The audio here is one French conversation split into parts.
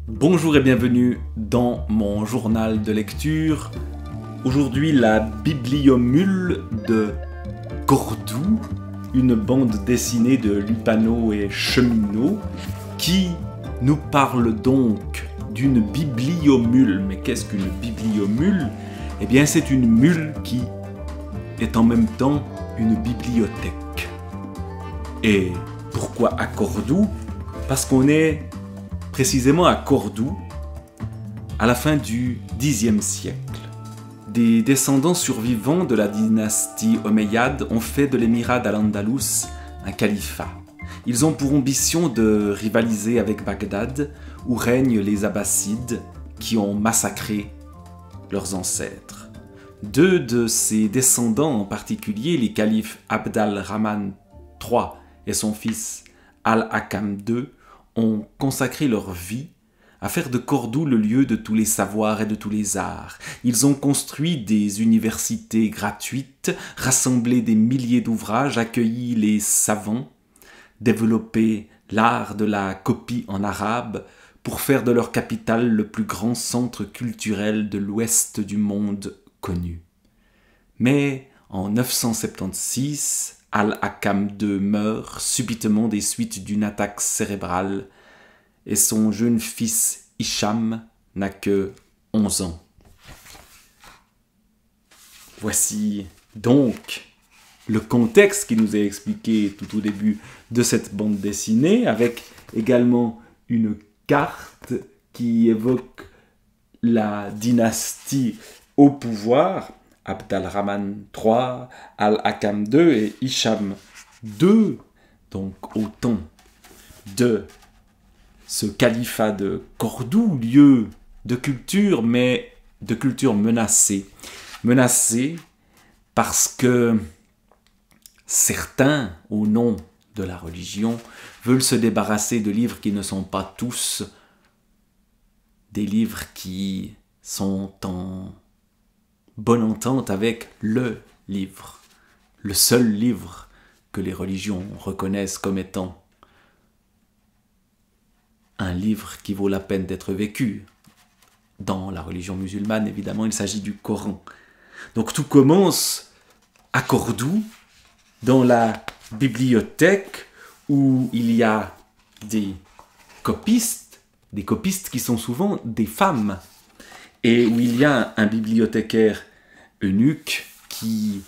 Bonjour et bienvenue dans mon journal de lecture. Aujourd'hui, la Bibliomule de Cordoue, une bande dessinée de Lupano et Cheminot, qui nous parle donc d'une bibliomule. Mais qu'est-ce qu'une bibliomule? Eh bien, c'est une mule qui est en même temps une bibliothèque. Et pourquoi à Cordoue? Parce qu'on est précisément à Cordoue, à la fin du Xe siècle. Des descendants survivants de la dynastie omeyyade ont fait de l'émirat d'Al-Andalus un califat. Ils ont pour ambition de rivaliser avec Bagdad, où règnent les Abbassides, qui ont massacré leurs ancêtres. Deux de ces descendants en particulier, les califes Abd al-Rahman III et son fils Al-Hakam II, ont consacré leur vie à faire de Cordoue le lieu de tous les savoirs et de tous les arts. Ils ont construit des universités gratuites, rassemblé des milliers d'ouvrages, accueilli les savants, développé l'art de la copie en arabe pour faire de leur capitale le plus grand centre culturel de l'ouest du monde connu. Mais en 976, Al-Hakam II meurt subitement des suites d'une attaque cérébrale et son jeune fils Hicham n'a que 11 ans. Voici donc le contexte qui nous est expliqué tout au début de cette bande dessinée, avec également une carte qui évoque la dynastie au pouvoir, Abd al-Rahman III, Al-Hakam II et Hicham II, donc au temps de ce califat de Cordoue, lieu de culture, mais de culture menacée. Menacée parce que certains, au nom de la religion, veulent se débarrasser de livres qui ne sont pas tous des livres qui sont en bonne entente avec le livre, le seul livre que les religions reconnaissent comme étant un livre qui vaut la peine d'être vécu. Dans la religion musulmane, évidemment, il s'agit du Coran. Donc tout commence à Cordoue, dans la bibliothèque où il y a des copistes qui sont souvent des femmes, et où il y a un bibliothécaire eunuque qui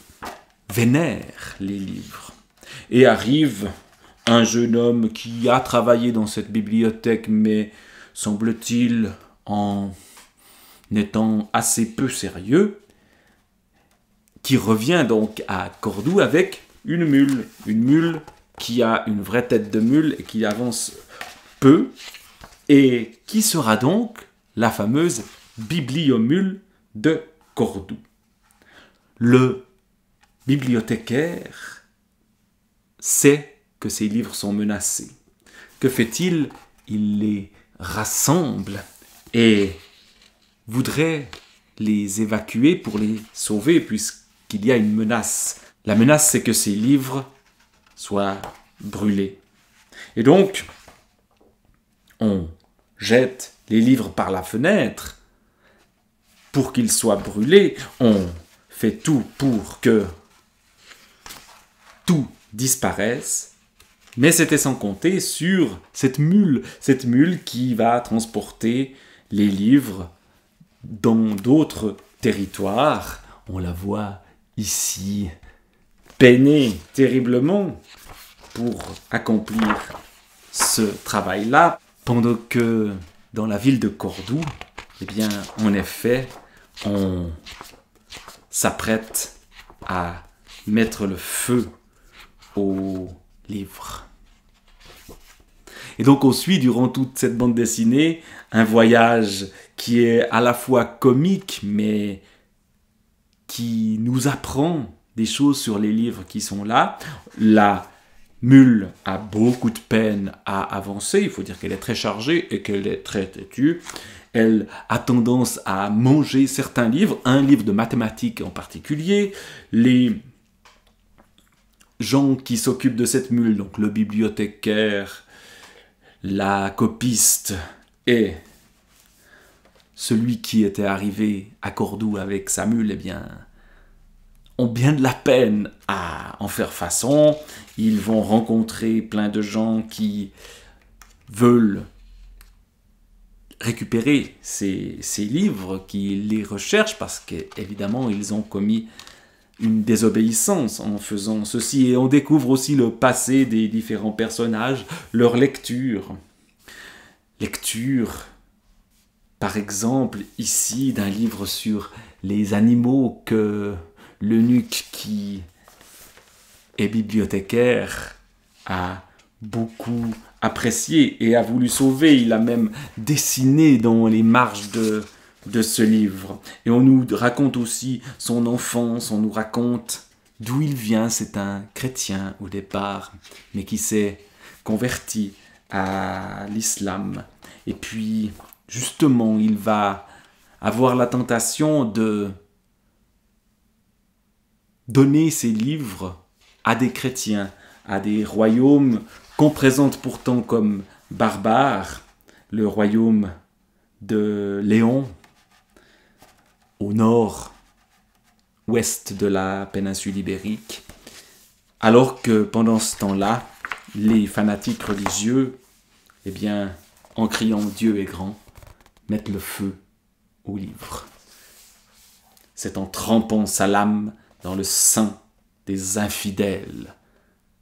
vénère les livres. Et arrive un jeune homme qui a travaillé dans cette bibliothèque, mais semble-t-il en étant assez peu sérieux, qui revient donc à Cordoue avec une mule qui a une vraie tête de mule et qui avance peu, et qui sera donc la fameuse bibliomule de Cordoue. Le bibliothécaire sait que ses livres sont menacés. Que fait-il? Il les rassemble et voudrait les évacuer pour les sauver puisqu'il y a une menace. La menace, c'est que ces livres soient brûlés. Et donc, on jette les livres par la fenêtre pour qu'ils soient brûlés. On fait tout pour que tout disparaisse. Mais c'était sans compter sur cette mule qui va transporter les livres dans d'autres territoires. On la voit ici peiner terriblement pour accomplir ce travail-là, pendant que dans la ville de Cordoue, eh bien, en effet, on s'apprête à mettre le feu aux livres. Et donc on suit durant toute cette bande dessinée un voyage qui est à la fois comique, mais qui nous apprend des choses sur les livres qui sont là. La mule a beaucoup de peine à avancer, il faut dire qu'elle est très chargée et qu'elle est très têtue. Elle a tendance à manger certains livres, un livre de mathématiques en particulier. Les gens qui s'occupent de cette mule, donc le bibliothécaire, la copiste et celui qui était arrivé à Cordoue avec sa mule, eh bien, ont bien de la peine à en faire façon. Ils vont rencontrer plein de gens qui veulent récupérer ces livres, qui les recherchent parce qu'évidemment, ils ont commis une désobéissance en faisant ceci. Et on découvre aussi le passé des différents personnages, leur lecture. Lecture, par exemple, ici, d'un livre sur les animaux que l'eunuque qui est bibliothécaire a beaucoup apprécié et a voulu sauver. Il a même dessiné dans les marges de ce livre. Et on nous raconte aussi son enfance, on nous raconte d'où il vient. C'est un chrétien au départ, mais qui s'est converti à l'islam. Et puis, justement, il va avoir la tentation de donner ses livres à des chrétiens, à des royaumes qu'on présente pourtant comme barbares, le royaume de Léon, au nord-ouest de la péninsule ibérique, alors que pendant ce temps-là, les fanatiques religieux, eh bien, en criant « Dieu est grand », mettent le feu aux livres. C'est en trempant sa lame dans le sein des infidèles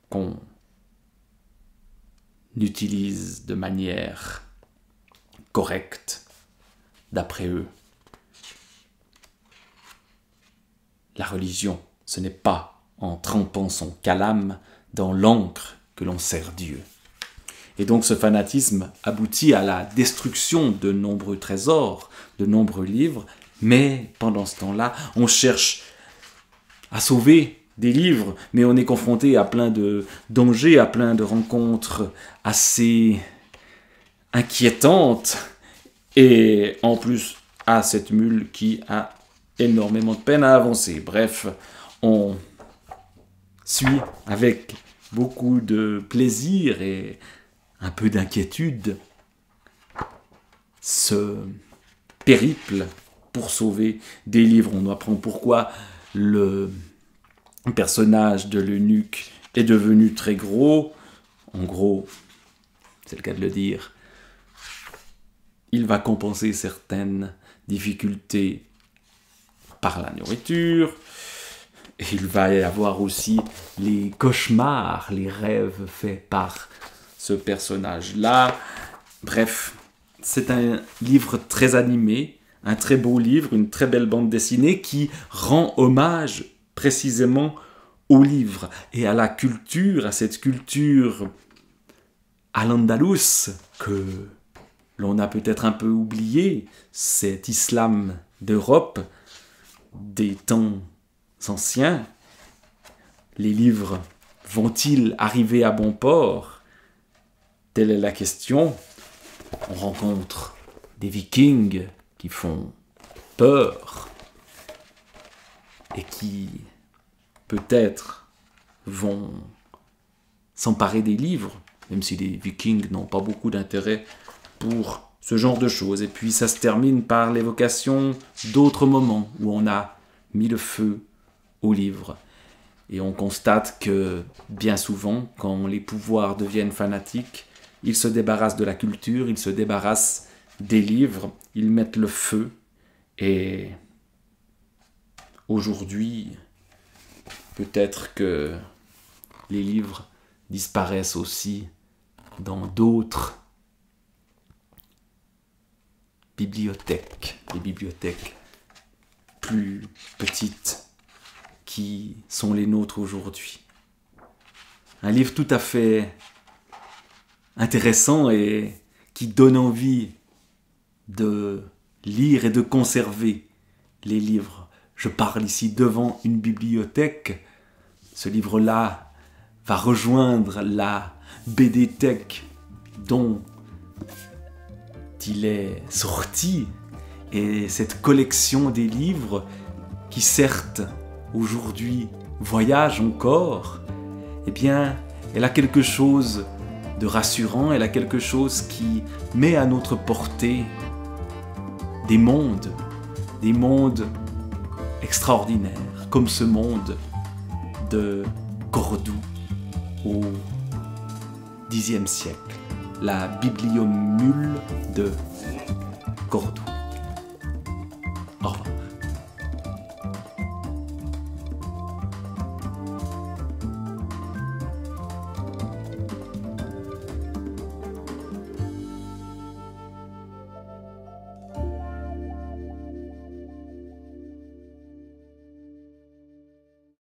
qu'on utilise de manière correcte, d'après eux. La religion, ce n'est pas en trempant son calame dans l'encre que l'on sert Dieu. Et donc ce fanatisme aboutit à la destruction de nombreux trésors, de nombreux livres, mais pendant ce temps-là, on cherche à sauver des livres, mais on est confronté à plein de dangers, à plein de rencontres assez inquiétantes, et en plus à cette mule qui a énormément de peine à avancer. Bref, on suit avec beaucoup de plaisir et un peu d'inquiétude ce périple pour sauver des livres. On apprend pourquoi le personnage de l'eunuque est devenu très gros. En gros, c'est le cas de le dire, il va compenser certaines difficultés par la nourriture. Et il va y avoir aussi les cauchemars, les rêves faits par ce personnage-là. Bref, c'est un livre très animé, un très beau livre, une très belle bande dessinée qui rend hommage précisément au livre et à la culture, à cette culture à l'Andalous que l'on a peut-être un peu oublié, cet islam d'Europe des temps anciens. Les livres vont-ils arriver à bon port? Telle est la question. On rencontre des vikings qui font peur et qui peut-être vont s'emparer des livres, même si les vikings n'ont pas beaucoup d'intérêt pour ce genre de choses. Et puis ça se termine par l'évocation d'autres moments où on a mis le feu aux livres. Et on constate que bien souvent, quand les pouvoirs deviennent fanatiques, ils se débarrassent de la culture, ils se débarrassent des livres, ils mettent le feu. Et aujourd'hui, peut-être que les livres disparaissent aussi dans d'autres bibliothèques, les bibliothèques plus petites qui sont les nôtres aujourd'hui. Un livre tout à fait intéressant et qui donne envie de lire et de conserver les livres. Je parle ici devant une bibliothèque. Ce livre-là va rejoindre la BD-thèque dont il est sorti. Et cette collection des livres qui certes aujourd'hui voyage encore, eh bien, elle a quelque chose de rassurant, elle a quelque chose qui met à notre portée des mondes extraordinaires, comme ce monde de Cordoue au Xe siècle, la bibliomule de Cordoue.